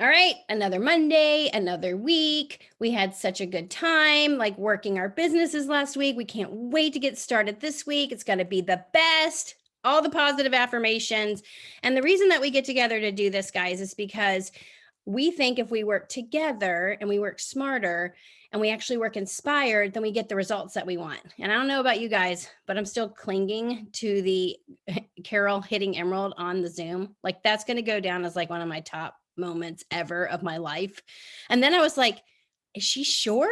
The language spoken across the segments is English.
All right, another Monday, another week. We had such a good time, like working our businesses last week. We can't wait to get started this week. It's going to be the best. All the positive affirmations. And the reason that we get together to do this, guys, is because we think if we work together and we work smarter and we actually work inspired, then we get the results that we want. And I don't know about you guys, but I'm still clinging to the Carol hitting Emerald on the Zoom. Like that's going to go down as like one of my top moments ever of my life. And then I was like, is she sure?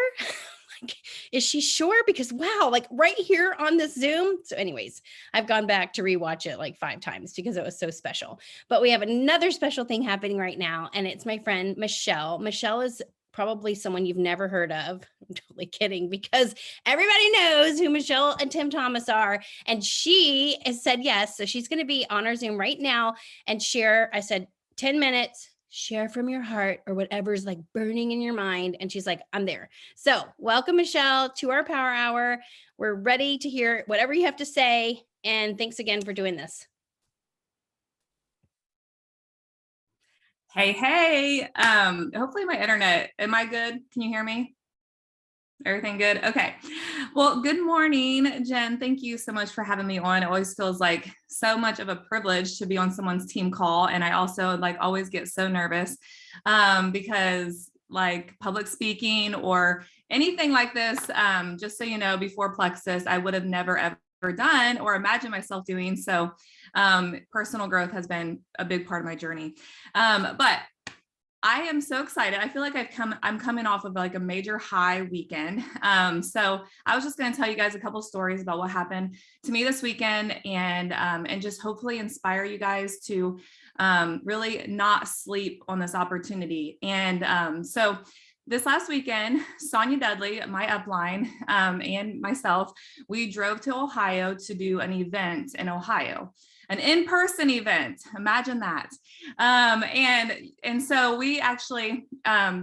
Like, is she sure? Because wow, like right here on this Zoom. So anyways, I've gone back to rewatch it like 5 times because it was so special. But we have another special thing happening right now, and it's my friend Michelle. Michelle is probably someone you've never heard of. I'm totally kidding because everybody knows who Michelle and Tim Thomas are. And she has said yes. So she's going to be on our Zoom right now and share. I said 10 minutes, share from your heart or whatever's like burning in your mind. And she's like, I'm there. So welcome, Michelle, to our Power Hour. We're ready to hear whatever you have to say. And thanks again for doing this. Hey. Hopefully my internet, am I good? Can you hear me? Everything good? Okay. Well, good morning, Jen. Thank you so much for having me on. It always feels like so much of a privilege to be on someone's team call. And I also like always get so nervous because like public speaking or anything like this, just so you know, before Plexus, I would have never ever done or imagined myself doing. So personal growth has been a big part of my journey. But I am so excited. I feel like I'm coming off of like a major high weekend. So I was just going to tell you guys a couple stories about what happened to me this weekend and just hopefully inspire you guys to really not sleep on this opportunity. And so this last weekend, Sonia Dudley, my upline, and myself, we drove to Ohio to do an event in Ohio, an in-person event. Imagine that. And so we actually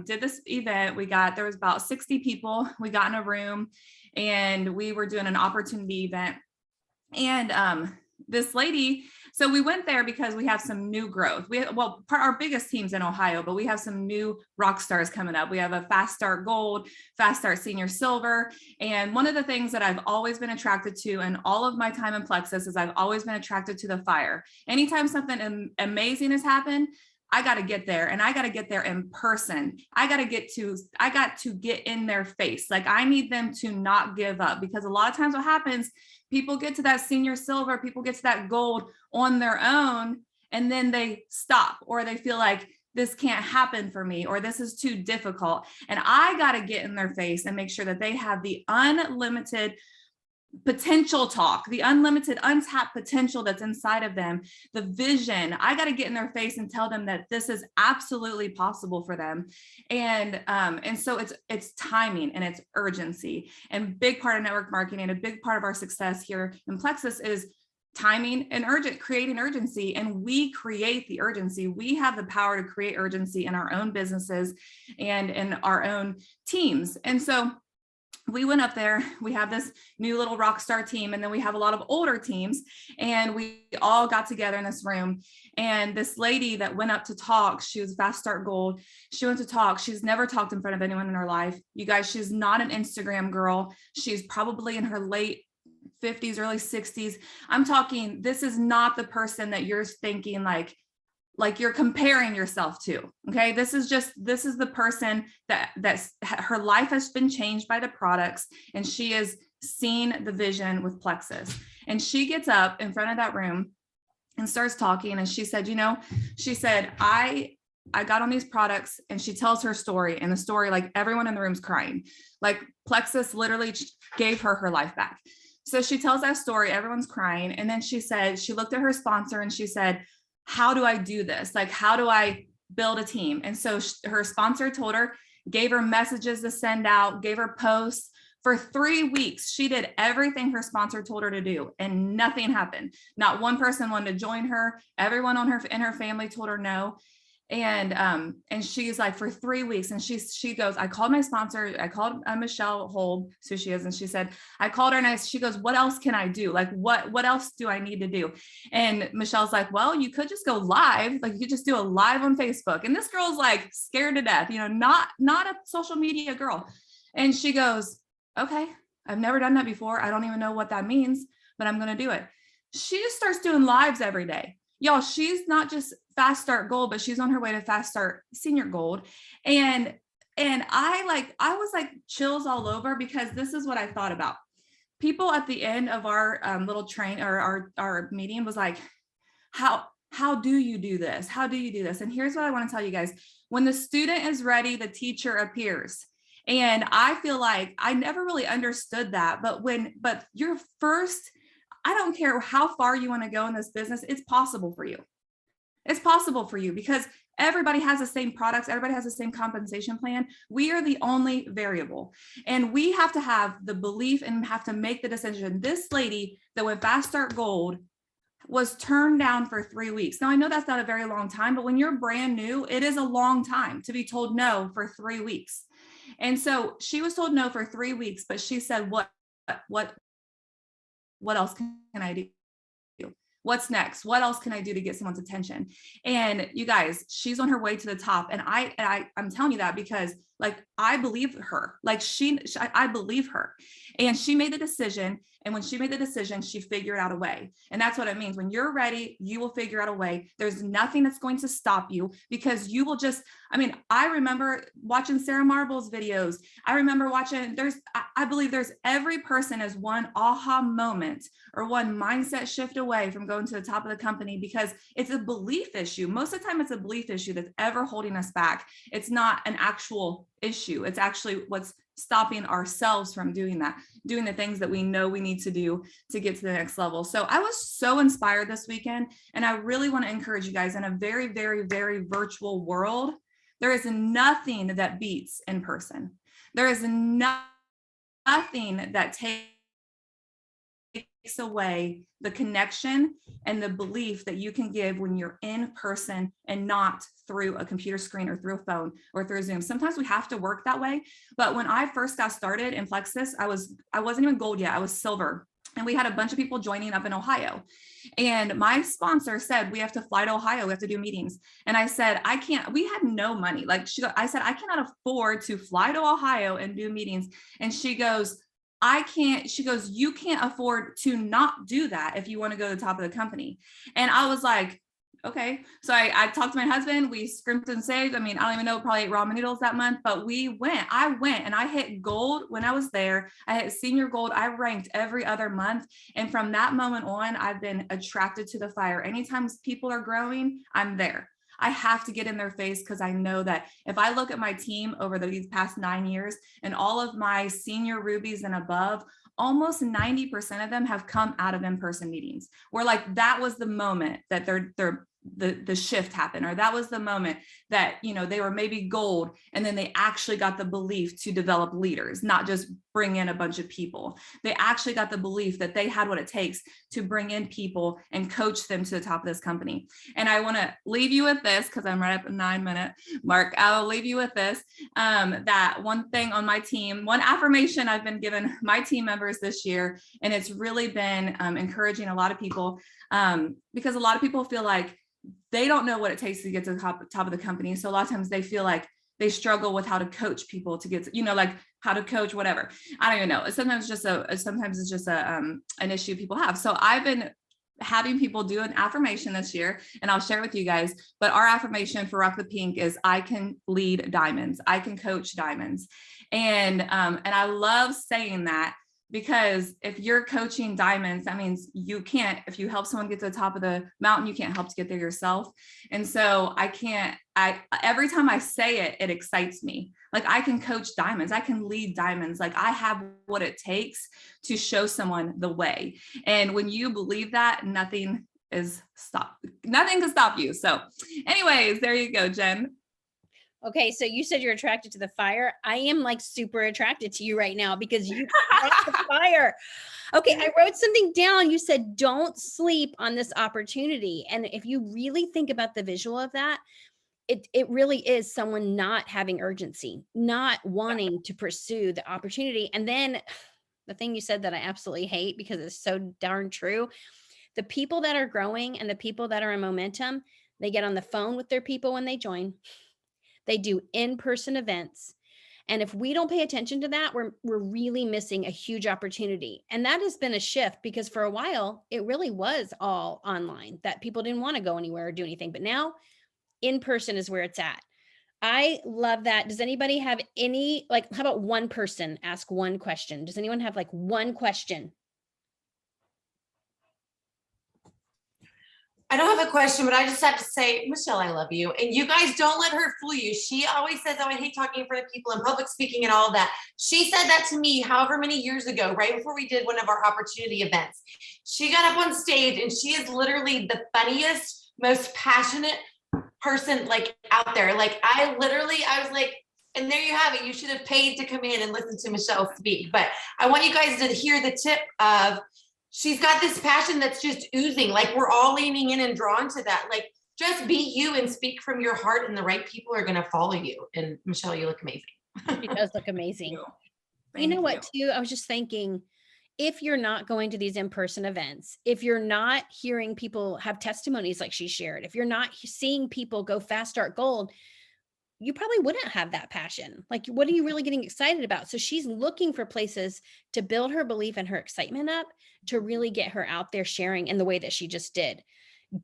did this event. There was about 60 people. We got in a room and we were doing an opportunity event. And this lady, so we went there because we have some new growth. Our biggest team's in Ohio, but we have some new rock stars coming up. We have a Fast Start Gold, Fast Start Senior Silver. And one of the things that I've always been attracted to in all of my time in Plexus is I've always been attracted to the fire. Anytime something amazing has happened, I got to get there, and I got to get there in person. I got to get in their face. Like I need them to not give up, because a lot of times what happens, people get to that senior silver, people get to that gold on their own, and then they stop, or they feel like this can't happen for me, or this is too difficult. And I got to get in their face and make sure that they have the unlimited potential talk, the unlimited, untapped potential that's inside of them, the vision. I got to get in their face and tell them that this is absolutely possible for them. And so it's timing and it's urgency. And big part of network marketing and a big part of our success here in Plexus is timing and creating urgency. And we create the urgency. We have the power to create urgency in our own businesses and in our own teams. And so we went up there, we have this new little rock star team, and then we have a lot of older teams, and we all got together in this room. And this lady that went up to talk, she was Fast Start Gold. She went to talk. She's never talked in front of anyone in her life. You guys, she's not an Instagram girl. She's probably in her late 50s, early 60s. I'm talking, this is not the person that you're thinking like you're comparing yourself to. Okay. This is the person that's her life has been changed by the products, and she has seen the vision with Plexus. And she gets up in front of that room and starts talking. And she said, I got on these products, and she tells her story, and the story, like everyone in the room's crying, like Plexus literally gave her life back. So she tells that story, everyone's crying. And then she said, she looked at her sponsor and she said, how do I do this? Like, how do I build a team? And so her sponsor told her, gave her messages to send out, gave her posts. For 3 weeks, she did everything her sponsor told her to do, and nothing happened. Not one person wanted to join her. Everyone in her family told her no. And she's like, for 3 weeks. And she goes, I called my sponsor. I called Michelle Hold, so she is. And she said, I called her and she goes, what else can I do? Like, what else do I need to do? And Michelle's like, well, you could just go live. Like you could just do a live on Facebook. And this girl's like scared to death, not a social media girl. And she goes, okay, I've never done that before. I don't even know what that means, but I'm going to do it. She just starts doing lives every day. Y'all, she's not just Fast Start Gold, but she's on her way to Fast Start Senior Gold. And I was like chills all over, because this is what I thought about. People at the end of our little train or our meeting was like, how do you do this? How do you do this? And here's what I want to tell you guys. When the student is ready, the teacher appears. And I feel like I never really understood that. But your first, I don't care how far you want to go in this business, it's possible for you. It's possible for you because everybody has the same products. Everybody has the same compensation plan. We are the only variable. And we have to have the belief and have to make the decision. This lady that went Fast Start Gold was turned down for 3 weeks. Now, I know that's not a very long time, but when you're brand new, it is a long time to be told no for 3 weeks. And so she was told no for 3 weeks, but she said, what else can I do? What's next? What else can I do to get someone's attention? And you guys, she's on her way to the top. And I'm telling you that because like, I believe her, like I believe her. And she made the decision. And when she made the decision, she figured out a way. And that's what it means. When you're ready, you will figure out a way. There's nothing that's going to stop you because you will just, I remember watching Sarah Marble's videos. I remember watching, I believe there's every person is one aha moment or one mindset shift away from going to the top of the company because it's a belief issue. Most of the time it's a belief issue that's ever holding us back. It's not an actual issue. It's actually what's stopping ourselves from doing the things that we know we need to do to get to the next level. So I was so inspired this weekend. And I really want to encourage you guys in a very, very, very virtual world. There is nothing that beats in person. There is nothing that takes away the connection and the belief that you can give when you're in person and not through a computer screen or through a phone or through Zoom. Sometimes we have to work that way. But when I first got started in Plexus, I wasn't even gold yet. I was silver. And we had a bunch of people joining up in Ohio. And my sponsor said, we have to fly to Ohio. We have to do meetings. And I said, I can't, we had no money. I said, I cannot afford to fly to Ohio and do meetings. And she goes, she goes, you can't afford to not do that if you want to go to the top of the company. And I was like, okay. So I talked to my husband, we scrimped and saved. I don't even know, probably ate ramen noodles that month, but I went and I hit gold when I was there. I hit senior gold. I ranked every other month. And from that moment on, I've been attracted to the fire. Anytime people are growing, I'm there. I have to get in their face because I know that if I look at my team over these past 9 years and all of my senior rubies and above, almost 90% of them have come out of in-person meetings where that was the moment that the shift happened, or that was the moment that, they were maybe gold and then they actually got the belief to develop leaders, not just bring in a bunch of people. They actually got the belief that they had what it takes to bring in people and coach them to the top of this company. And I want to leave you with this because I'm right at the 9-minute mark. I will leave you with this, that one thing on my team, one affirmation I've been given my team members this year, and it's really been encouraging a lot of people because a lot of people feel like they don't know what it takes to get to the top of the company. So a lot of times they feel like they struggle with how to coach people to get to, how to coach, whatever. I don't even know. Sometimes it's just an issue people have. So I've been having people do an affirmation this year, and I'll share with you guys, but our affirmation for Rock the Pink is I can lead diamonds. I can coach diamonds. And I love saying that, because if you're coaching diamonds, that means you can't, if you help someone get to the top of the mountain, you can't help to get there yourself. And so every time I say it, it excites me. I can coach diamonds. I can lead diamonds. I have what it takes to show someone the way. And when you believe that, nothing can stop you. So anyways, there you go, Jen. Okay, so you said you're attracted to the fire. I am super attracted to you right now because you brought the fire. Okay, I wrote something down. You said, don't sleep on this opportunity. And if you really think about the visual of that, it really is someone not having urgency, not wanting to pursue the opportunity. And then the thing you said that I absolutely hate because it's so darn true, the people that are growing and the people that are in momentum, they get on the phone with their people when they join. They do in-person events. And if we don't pay attention to that, we're really missing a huge opportunity. And that has been a shift because for a while, it really was all online that people didn't want to go anywhere or do anything. But now in person is where it's at. I love that. Does anybody have any, like, how about one person ask one question? Does anyone have like one question? I don't have a question, but I just have to say, Michelle, I love you. And you guys don't let her fool you. She always says, oh, I hate talking in front of people and public speaking and all of that. She said that to me however many years ago, right before we did one of our opportunity events. She got up on stage and she is literally the funniest, most passionate person like out there. Like I was like, and there you have it. You should have paid to come in and listen to Michelle speak. But I want you guys to hear the tip of, she's got this passion that's just oozing. Like we're all leaning in and drawn to that. Like just be you and speak from your heart and the right people are going to follow you. And Michelle, you look amazing. She does look amazing. Thank You know what, too? I was just thinking, if you're not going to these in-person events, if you're not hearing people have testimonies like she shared, if you're not seeing people go fast start gold, you probably wouldn't have that passion. Like, what are you really getting excited about? So she's looking for places to build her belief and her excitement up to really get her out there sharing in the way that she just did.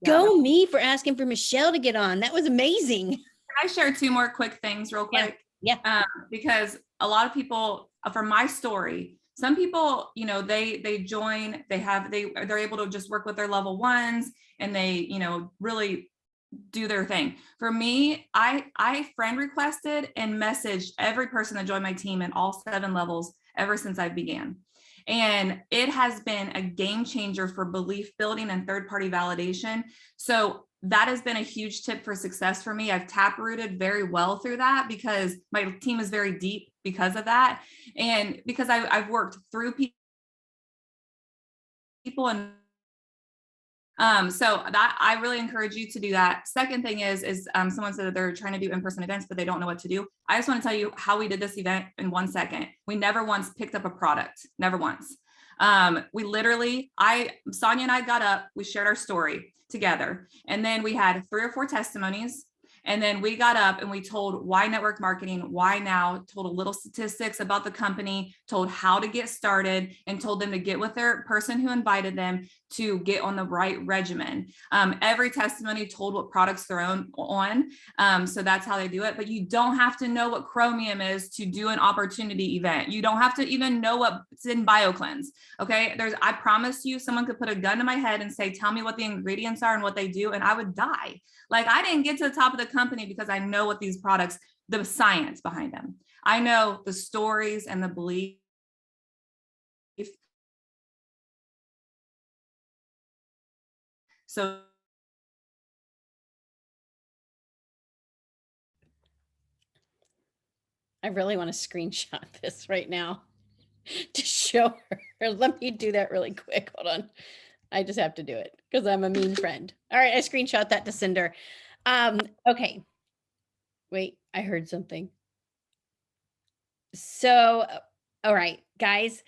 Go me for asking for Michelle to get on. That was amazing. Can I share two more quick things real quick? Yeah. Because a lot of people, from my story, some people, you know, they join, they're able to just work with their level ones and they, you know, really do their thing. For me, I friend requested and messaged every person that joined my team in all 7 levels ever since I began. And it has been a game changer for belief building and third-party validation. So that has been a huge tip for success for me. I've tap rooted very well through that because my team is very deep because of that. And because I've worked through people and so that I really encourage you to do that. Second thing is someone said that they're trying to do in-person events, but they don't know what to do. I just want to tell you how we did this event in 1 second. We never once picked up a product, never once. We literally, Sonia and I got up, we shared our story together. And then we had 3 or 4 testimonies. And then we got up and we told why network marketing, why now, told a little statistics about the company, told how to get started, and told them to get with their person who invited them to get on the right regimen. Every testimony told what products they're on. So that's how they do it. But you don't have to know what Chromium is to do an opportunity event. You don't have to even know what's in BioCleanse. Okay. I promise you, someone could put a gun to my head and say, tell me what the ingredients are and what they do. And I would die. Like I didn't get to the top of the company because I know what these products, the science behind them. I know the stories and the belief. So I really want to screenshot this right now to show her. Let me do that really quick. Hold on. I just have to do it because I'm a mean friend. All right, I screenshot that to Cinder. Okay. Wait, I heard something. So, all right, guys,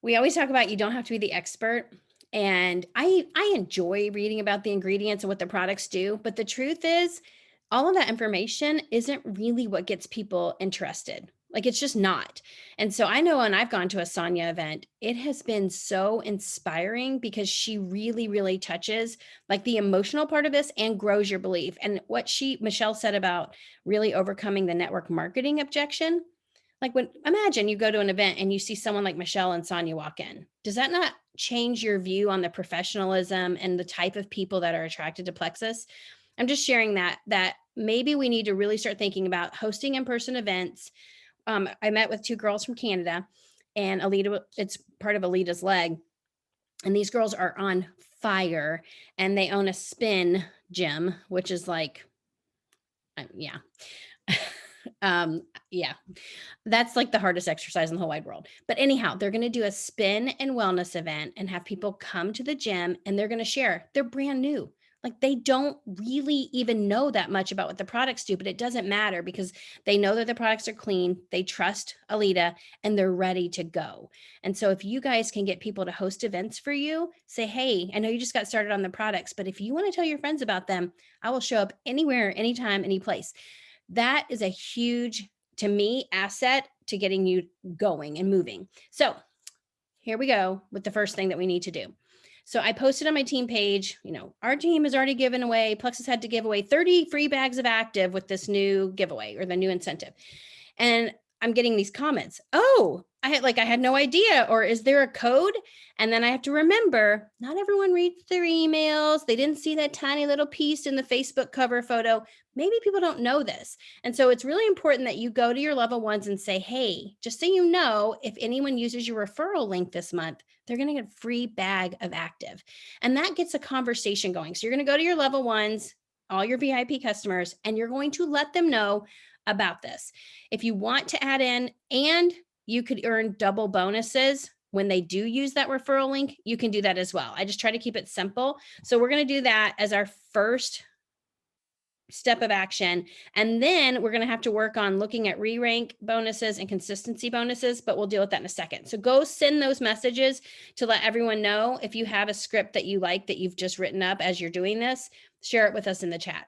we always talk about you don't have to be the expert. And I enjoy reading about the ingredients and what the products do. But the truth is, all of that information isn't really what gets people interested. Like it's just not. And so I know when I've gone to a Sonia event, it has been so inspiring because she really, really touches like the emotional part of this and grows your belief. And what Michelle said about really overcoming the network marketing objection. Like imagine you go to an event and you see someone like Michelle and Sonia walk in. Does that not change your view on the professionalism and the type of people that are attracted to Plexus? I'm just sharing that maybe we need to really start thinking about hosting in-person events. I met with 2 girls from Canada and Alita, it's part of Alita's leg. And these girls are on fire and they own a spin gym, which is like, yeah. Yeah, that's like the hardest exercise in the whole wide world. But anyhow, they're going to do a spin and wellness event and have people come to the gym and they're going to share. They're brand new. Like they don't really even know that much about what the products do, but it doesn't matter because they know that the products are clean, they trust Alita, and they're ready to go. And so if you guys can get people to host events for you, say, hey, I know you just got started on the products, but if you want to tell your friends about them, I will show up anywhere, anytime, any place. That is a huge, to me, asset to getting you going and moving. So here we go with the first thing that we need to do. So I posted on my team page, our team has already given away, Plexus had to give away 30 free bags of active with this new giveaway or the new incentive. And I'm getting these comments. Oh, I had no idea. Or is there a code? And then I have to remember, not everyone reads their emails. They didn't see that tiny little piece in the Facebook cover photo. Maybe people don't know this. And so it's really important that you go to your level ones and say, hey, just so you know, if anyone uses your referral link this month, they're going to get a free bag of active. And that gets a conversation going. So you're going to go to your level ones, all your VIP customers, and you're going to let them know about this. If you want to add in, and you could earn double bonuses when they do use that referral link, you can do that as well. I just try to keep it simple. So we're going to do that as our first step of action. And then we're going to have to work on looking at re-rank bonuses and consistency bonuses, but we'll deal with that in a second. So go send those messages to let everyone know. If you have a script that you like that you've just written up as you're doing this, share it with us in the chat.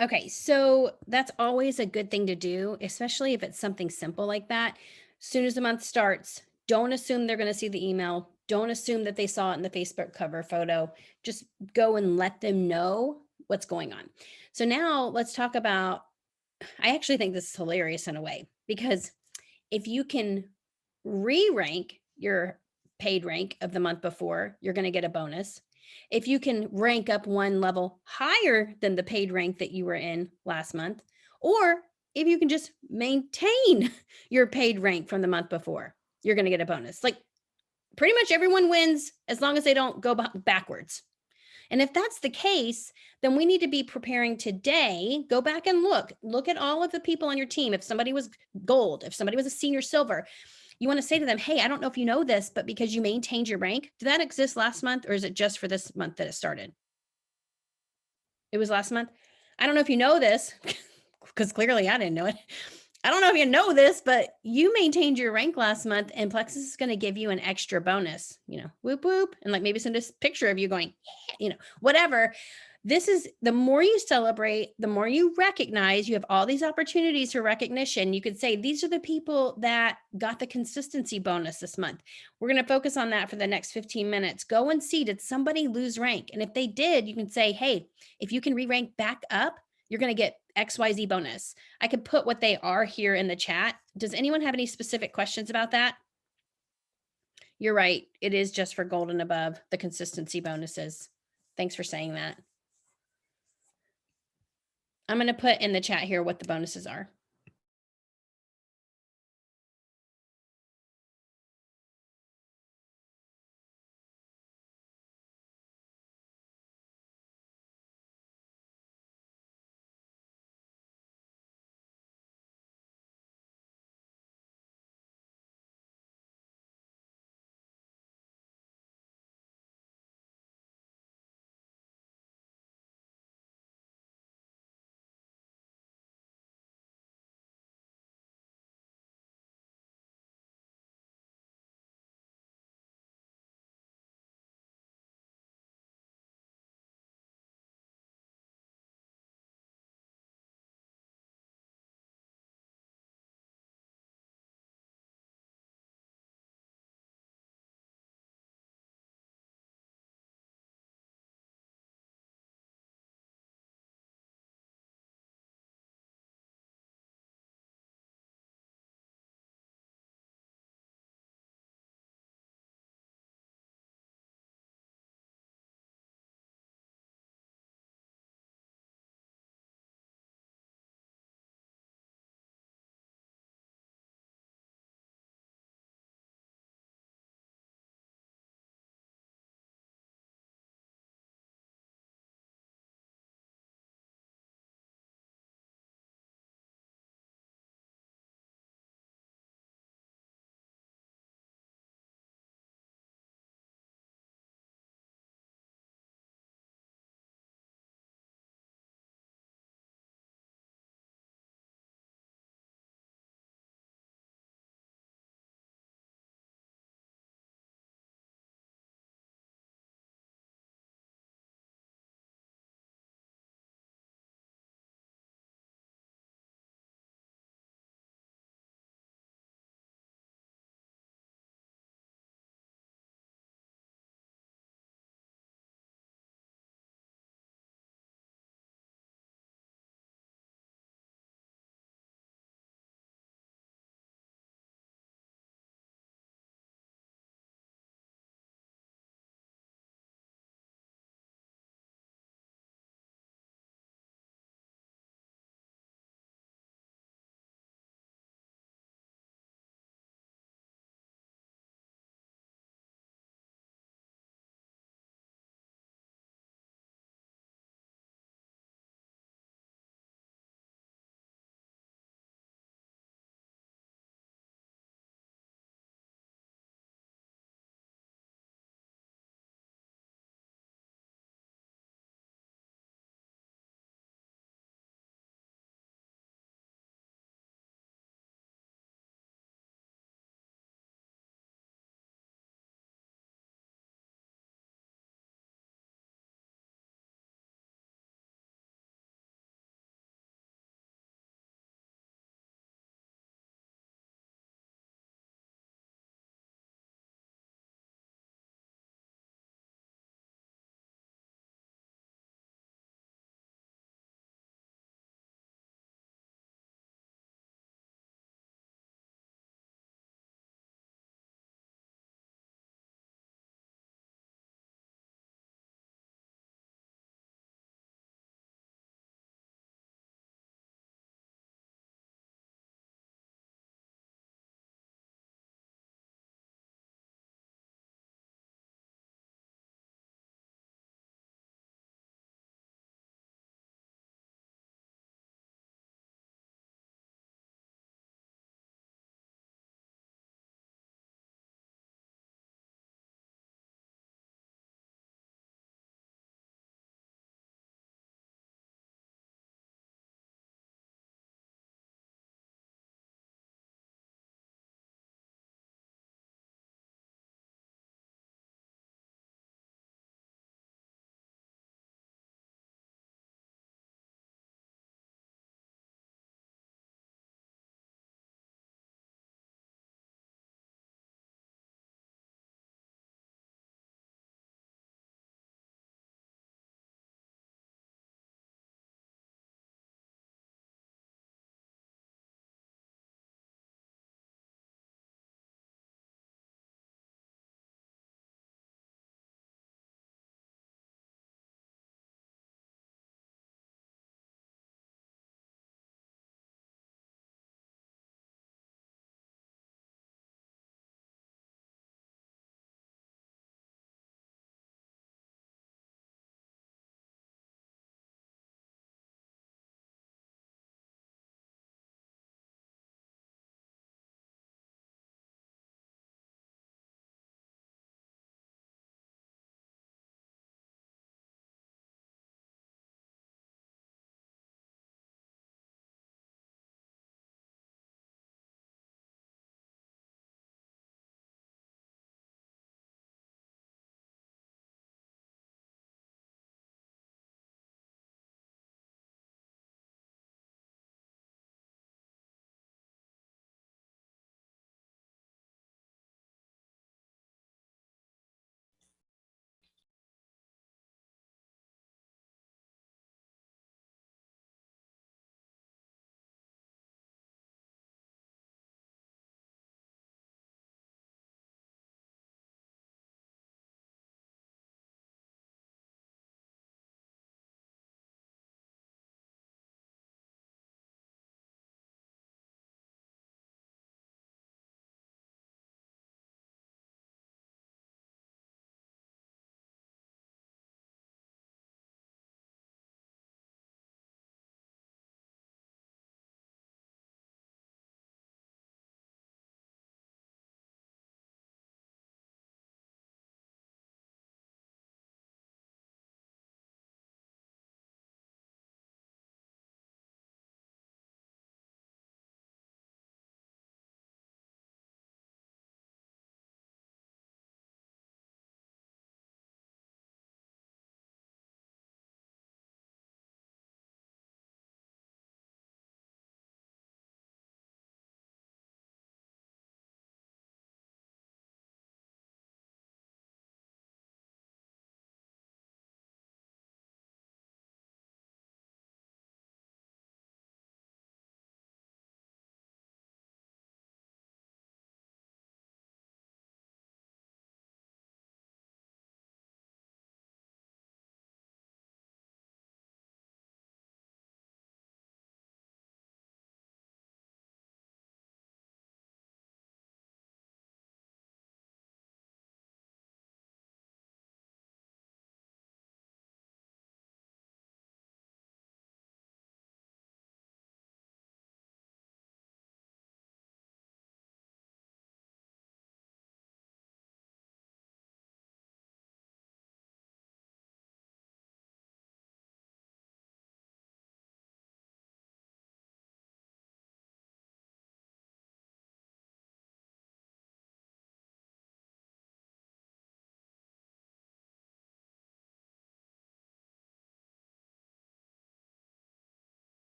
Okay, so that's always a good thing to do, especially if it's something simple like that. Soon as the month starts, don't assume they're going to see the email. Don't assume that they saw it in the Facebook cover photo. Just go and let them know what's going on. So now let's talk about, I actually think this is hilarious in a way, because if you can re-rank your paid rank of the month before, you're going to get a bonus. If you can rank up one level higher than the paid rank that you were in last month, or if you can just maintain your paid rank from the month before, you're going to get a bonus. Like pretty much everyone wins as long as they don't go backwards. And if that's the case, then we need to be preparing today. Go back and look at all of the people on your team. If somebody was gold, if somebody was a senior silver, you want to say to them, hey, I don't know if you know this, but because you maintained your rank, did that exist last month or is it just for this month that it started? It was last month. I don't know if you know this because clearly I didn't know it. I don't know if you know this, but you maintained your rank last month and Plexus is going to give you an extra bonus, whoop, whoop. And like maybe send a picture of you going, yeah, whatever. This is the more you celebrate, the more you recognize, you have all these opportunities for recognition. You could say, these are the people that got the consistency bonus this month. We're going to focus on that for the next 15 minutes. Go and see, did somebody lose rank? And if they did, you can say, hey, if you can re-rank back up, you're going to get XYZ bonus. I could put what they are here in the chat. Does anyone have any specific questions about that? You're right. It is just for gold and above, the consistency bonuses. Thanks for saying that. I'm going to put in the chat here what the bonuses are.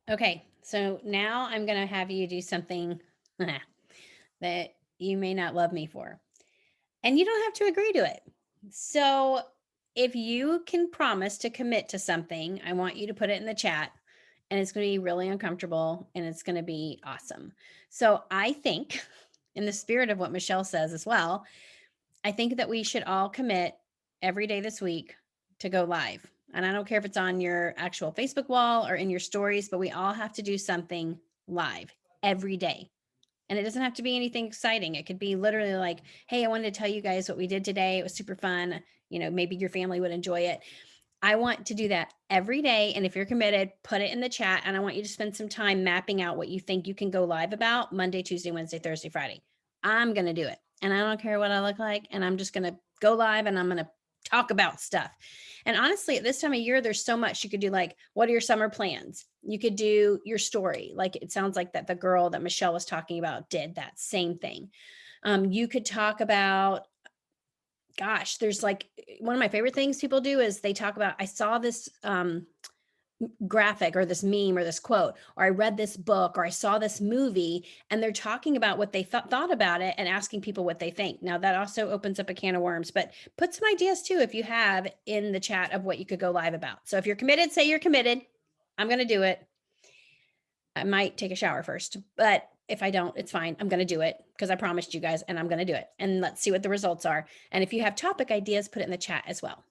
Okay, so now I'm going to have you do something that you may not love me for. And you don't have to agree to it. So if you can promise to commit to something, I want you to put it in the chat, and it's going to be really uncomfortable and it's going to be awesome. So I think, in the spirit of what Michelle says as well, I think that we should all commit every day this week to go live. And I don't care if it's on your actual Facebook wall or in your stories, but we all have to do something live every day. And it doesn't have to be anything exciting. It could be literally like, hey, I wanted to tell you guys what we did today. It was super fun. You know, maybe your family would enjoy it. I want to do that every day. And if you're committed, put it in the chat. And I want you to spend some time mapping out what you think you can go live about Monday, Tuesday, Wednesday, Thursday, Friday. I'm going to do it. And I don't care what I look like. And I'm just going to go live and I'm going to talk about stuff. And honestly, at this time of year, there's so much you could do. Like, what are your summer plans? You could do your story. Like, it sounds like that the girl that Michelle was talking about did that same thing. You could talk about, gosh, there's like one of my favorite things people do is they talk about, I saw this graphic or this meme or this quote, or I read this book or I saw this movie, and they're talking about what they thought about it and asking people what they think. Now that also opens up a can of worms, but put some ideas too, if you have, in the chat of what you could go live about. So if you're committed, say you're committed. I'm going to do it. I might take a shower first, but if I don't, it's fine. I'm going to do it because I promised you guys, and I'm going to do it. And let's see what the results are. And if you have topic ideas, put it in the chat as well.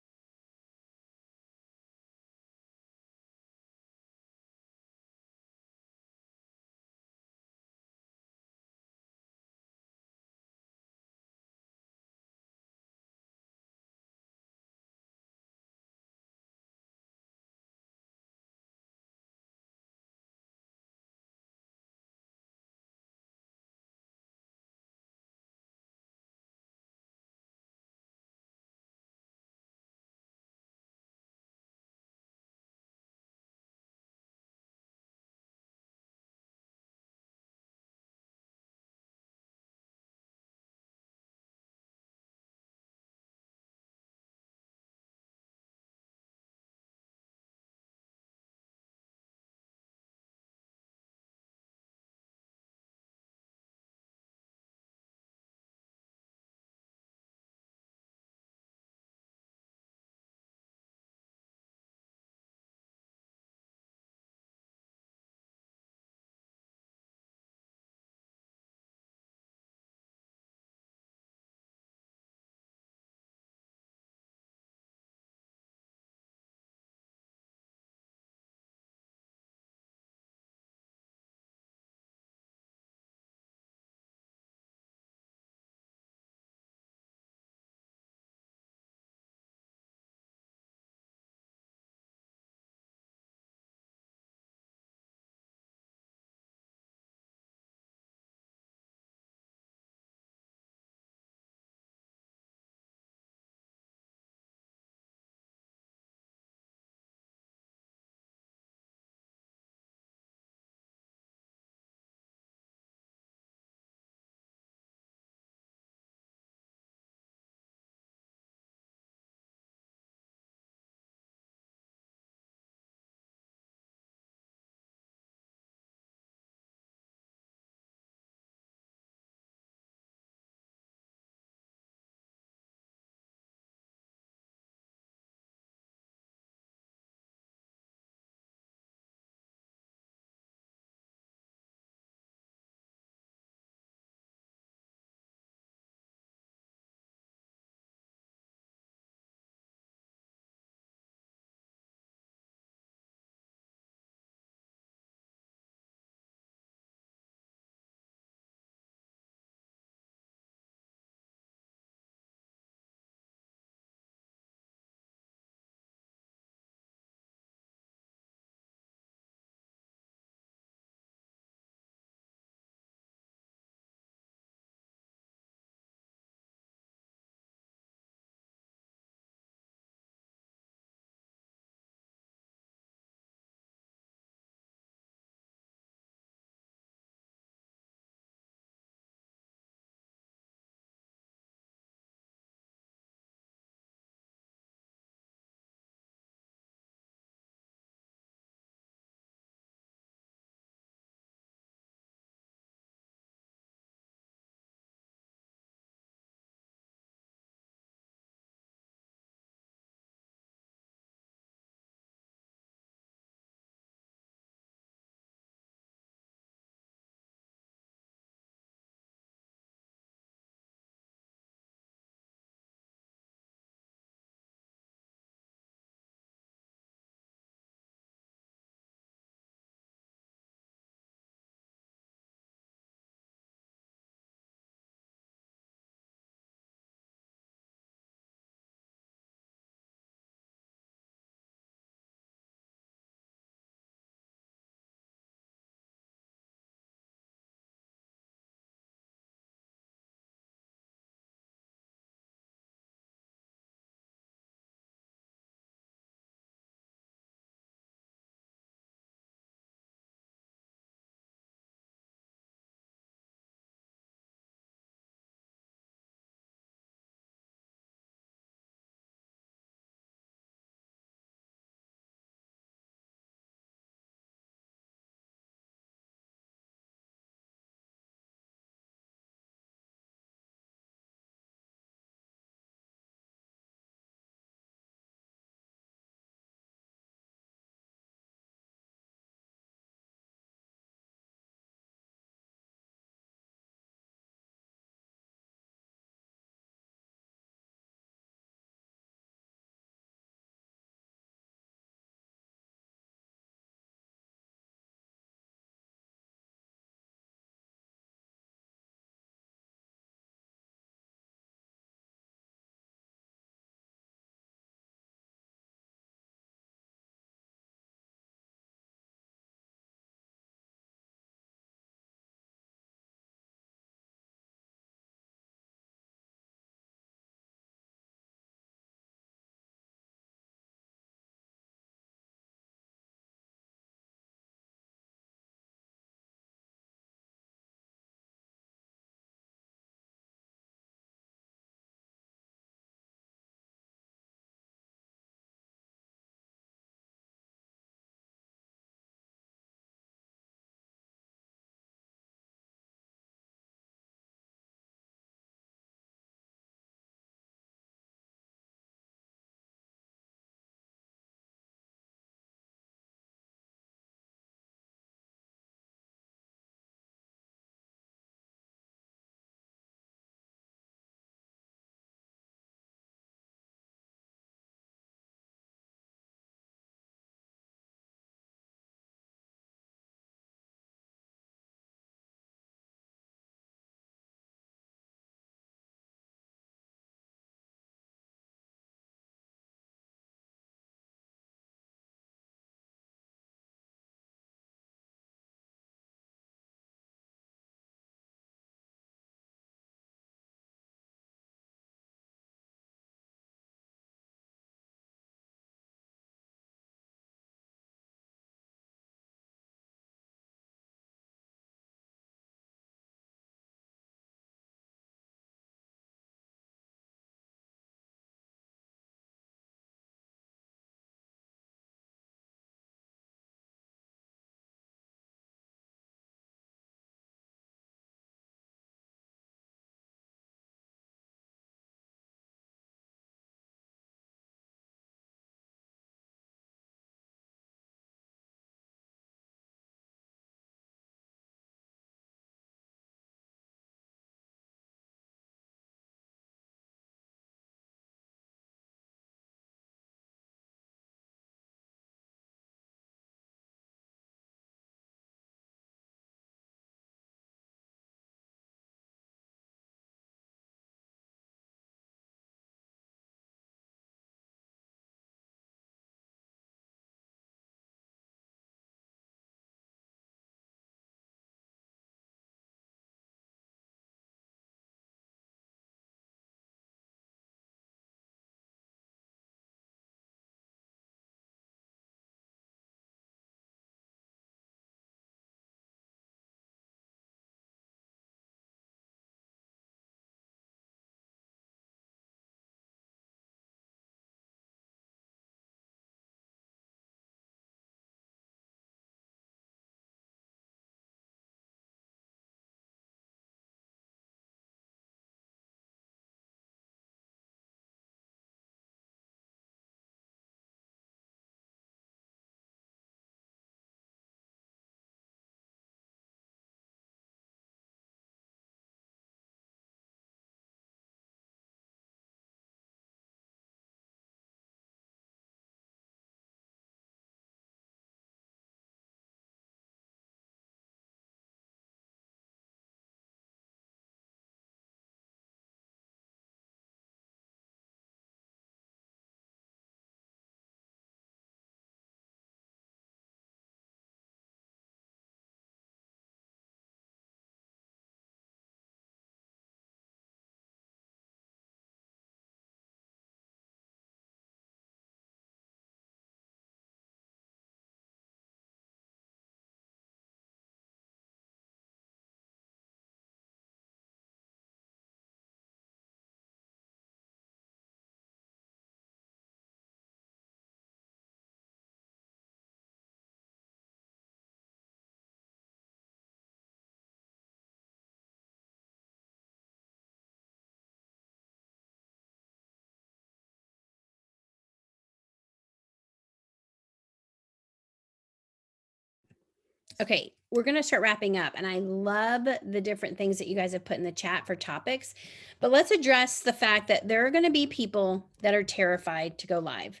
Okay, we're going to start wrapping up, and I love the different things that you guys have put in the chat for topics. But let's address the fact that there are going to be people that are terrified to go live.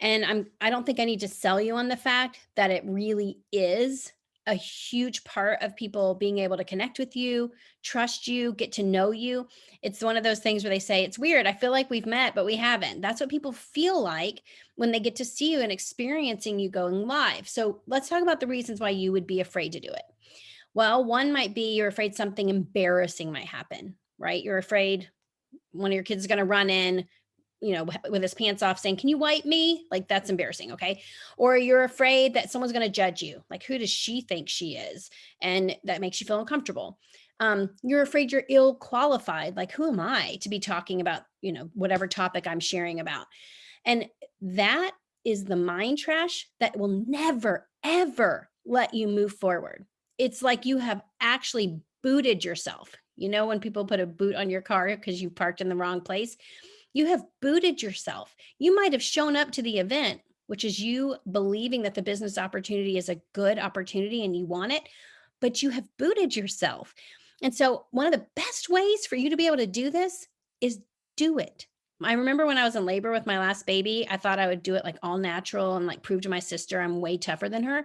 And I don't think I need to sell you on the fact that it really is a huge part of people being able to connect with you, trust you, get to know you. It's one of those things where they say, it's weird. I feel like we've met, but we haven't. That's what people feel like when they get to see you and experiencing you going live. So let's talk about the reasons why you would be afraid to do it. Well, one might be you're afraid something embarrassing might happen, right? You're afraid one of your kids is going to run in, with his pants off saying, "Can you wipe me?" Like, that's embarrassing. Okay. Or you're afraid that someone's going to judge you. Like, who does she think she is? And that makes you feel uncomfortable. You're afraid you're ill qualified. Like, who am I to be talking about, whatever topic I'm sharing about? And that is the mind trash that will never, ever let you move forward. It's like you have actually booted yourself. When people put a boot on your car because you parked in the wrong place, you have booted yourself. You might have shown up to the event, which is you believing that the business opportunity is a good opportunity and you want it, but you have booted yourself. And so one of the best ways for you to be able to do this is do it. I remember when I was in labor with my last baby, I thought I would do it like all natural and like prove to my sister I'm way tougher than her.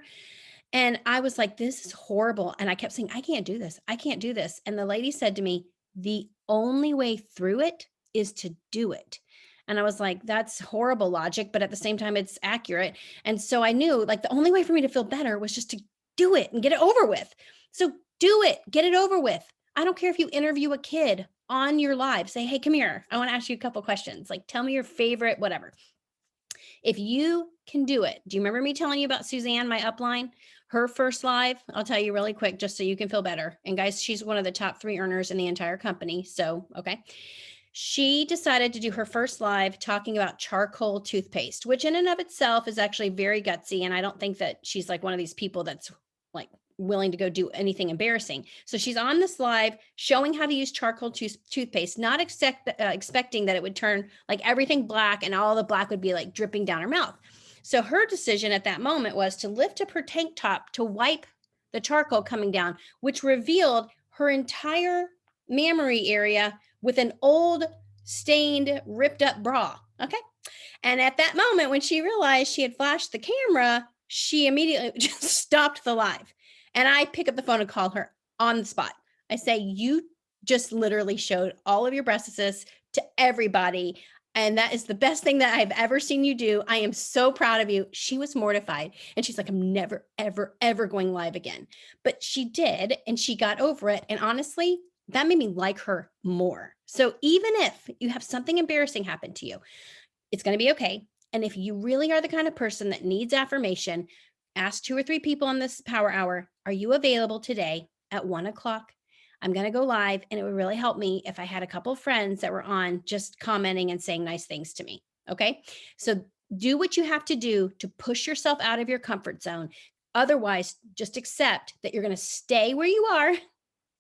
And I was like, this is horrible. And I kept saying, I can't do this. I can't do this. And the lady said to me, the only way through it is to do it. And I was like, that's horrible logic, but at the same time, it's accurate. And so I knew like the only way for me to feel better was just to do it and get it over with. So do it, get it over with. I don't care if you interview a kid on your live, say, hey, come here. I want to ask you a couple questions. Like, tell me your favorite, whatever. If you can do it, do you remember me telling you about Suzanne, my upline? Her first live, I'll tell you really quick, just so you can feel better. And guys, she's one of the top 3 earners in the entire company. So, okay. She decided to do her first live talking about charcoal toothpaste, which in and of itself is actually very gutsy. And I don't think that she's like one of these people that's like willing to go do anything embarrassing. So she's on this live showing how to use charcoal toothpaste, not expecting that it would turn like everything black and all the black would be like dripping down her mouth. So her decision at that moment was to lift up her tank top to wipe the charcoal coming down, which revealed her entire mammary area with an old stained, ripped up bra. Okay. And at that moment, when she realized she had flashed the camera, she immediately just stopped the live. And I pick up the phone and call her on the spot. I say, you just literally showed all of your breastises to everybody. And that is the best thing that I've ever seen you do. I am so proud of you. She was mortified. And she's like, I'm never, ever, ever going live again. But she did, and she got over it. And honestly, that made me like her more. So even if you have something embarrassing happen to you, it's going to be okay. And if you really are the kind of person that needs affirmation, ask 2 or 3 people on this power hour, are you available today at 1:00? I'm going to go live, and it would really help me if I had a couple of friends that were on just commenting and saying nice things to me. Okay. So do what you have to do to push yourself out of your comfort zone. Otherwise, just accept that you're going to stay where you are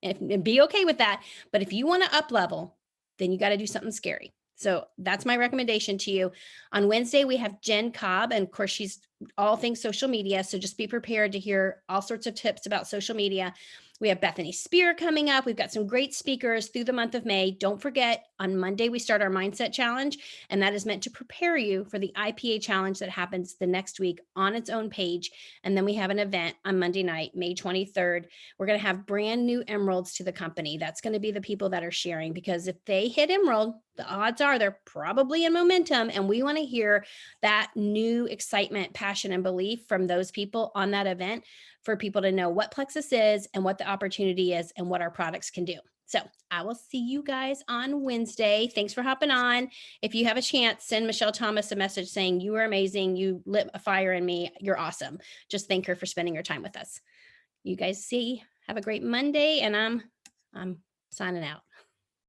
and be okay with that. But if you want to up level, then you got to do something scary. So that's my recommendation to you. On Wednesday, we have Jen Cobb, and of course, she's all things social media. So just be prepared to hear all sorts of tips about social media. We have Bethany Spear coming up. We've got some great speakers through the month of May. Don't forget, on Monday, we start our Mindset Challenge, and that is meant to prepare you for the IPA Challenge that happens the next week on its own page. And then we have an event on Monday night, May 23rd. We're going to have brand new emeralds to the company. That's going to be the people that are sharing, because if they hit emerald, the odds are they're probably in momentum. And we want to hear that new excitement, passion, and belief from those people on that event, for people to know what Plexus is and what the opportunity is and what our products can do. So I will see you guys on Wednesday. Thanks for hopping on. If you have a chance, send Michelle Thomas a message saying you are amazing. You lit a fire in me. You're awesome. Just thank her for spending her time with us. You guys have a great Monday, and I'm signing out.